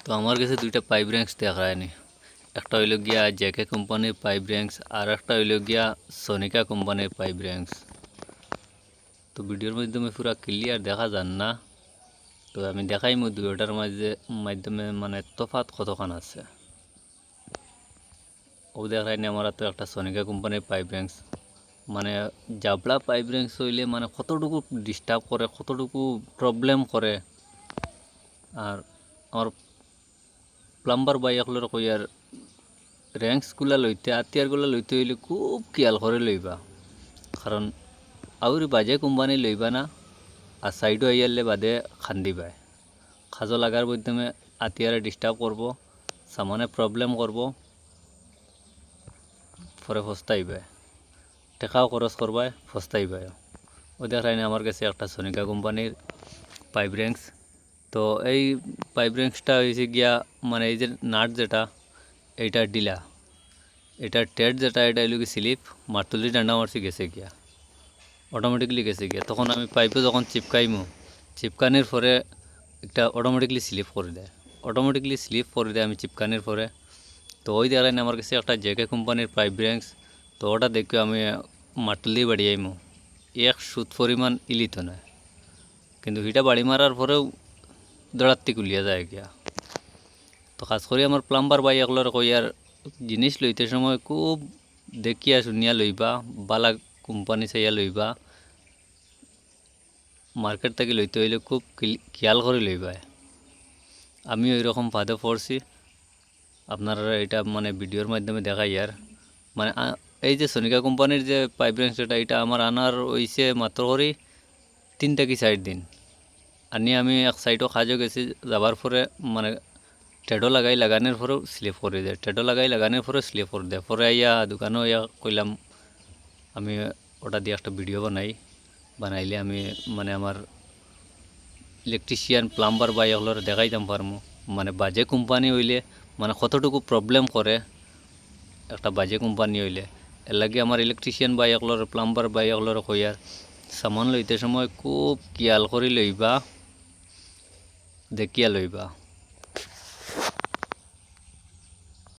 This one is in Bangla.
তো আমার কাছে দুইটা পাইপ র্যাঙ্কস দেখায়নি। একটা হইল গিয়া জেকে কোম্পানির পাইপ র্যাঙ্কস আর একটা হইল গিয়া সোনিকা কোম্পানির পাইপ র্যাঙ্কস। তো ভিডিওর মাধ্যমে পুরা ক্লিয়ার দেখা যান না, তো আমি দেখাইমু দুইটার মাধ্যমে মানে তফাৎ কতখান আছে। ও দেখায়নি আমার তো একটা সোনিকা কোম্পানির পাইপ র্যাঙ্কস, মানে জাবলা পাইপ র্যাঙ্কস হইলে মানে কতটুকু ডিস্টার্ব করে, কতটুকু প্রবলেম করে। আর আমার প্লাম্বার বাই একলোর কইয়ার র্যাঙ্কসগুলা লইতে আতিয়ারগুলা লইতে হইলে খুব খেয়াল করে লইবা, কারণ আউরি বাজে কোম্পানি লইবা না আর সাইডও আইয়ারলে বাদে খান্দিবায়। খাজো লাগার মাধ্যমে আতিয়ারে ডিস্টার্ব করব, সামানে প্রবলেম করব, পরে ফস্তাইবায়, টেকাও খরচ করবায়, ফস্তাইবায়। ও দেখায়নি আমার কাছে একটা সোনিকা কোম্পানির পাইপ র্যাঙ্কস। তো এই পাইপ র্যাঙ্কসটা হয়েছে গিয়া মানে এই যে নাট যেটা এইটা ডিলা, এটা টেট যেটা এটা এলো কি স্লিপ মারতুলি ডান্ডা মারছি গেছে গিয়া, অটোমেটিকলি গেছে গিয়া। তখন আমি পাইপে যখন চিপকাইমু, চিপকানির পরে একটা অটোমেটিকলি স্লিপ করে দেয়, অটোমেটিকলি স্লিপ করে দেয় আমি চিপকানির পরে। তো ওই দেখালেন আমার কাছে একটা জেকে কোম্পানির পাইপ র্যাঙ্কস। তো ওটা দেখে আমি মারতুলি বাড়ি আইমু, এক সুদ পরিমাণ ইলিত নয়, কিন্তু হিটা বাড়ি মারার পরেও দৌড়াত্তি কুলিয়া যায় গিয়া। তো খাস করে আমার প্লাম্বার বাই এগুলোর কইয়ার জিনিস লইতে সময় খুব দেখিয়া শুনিয়া লইবা, বালা কোম্পানি চাইয়া লইবা, মার্কেট থেকে লইতে হইলে খুব খেয়াল করে লইবা। আমি ওই রকম ফাঁদে পড়ছি, আপনারা এটা মানে ভিডিওর মাধ্যমে দেখাই। আর মানে এই যে সোনিকা কোম্পানির যে পাইপ র্যাঙ্কস এটা আমার আনার হইছে মাত্র করি 3 থেকে 4 দিন। আনি আমি এক সাইডও কাজও গেছি, যাবার পরে মানে টেডো লাগাই লাগানোর পরেও স্লিপ করে দেয়, টেডো লাগাই লাগানোর পরে স্লিপ করে দেয়। পরে আইয়া দোকানেও ইয়া কইলাম আমি ওটা দিয়ে একটা ভিডিও বানাইলে আমি মানে আমার ইলেকট্রিশিয়ান প্লাম্বার বা এগুলোর দেখাইতাম পারমু, মানে বাজে কোম্পানি হইলে মানে কতটুকু প্রবলেম করে একটা বাজে কোম্পানি হইলে। এর লাগে আমার ইলেকট্রিশিয়ান বা এগুলোর প্লাম্বার বা এগুলোর কইয়ার সামান লইতে সময় খুব খেয়াল করে লইবা, দেখিয়া লইবা।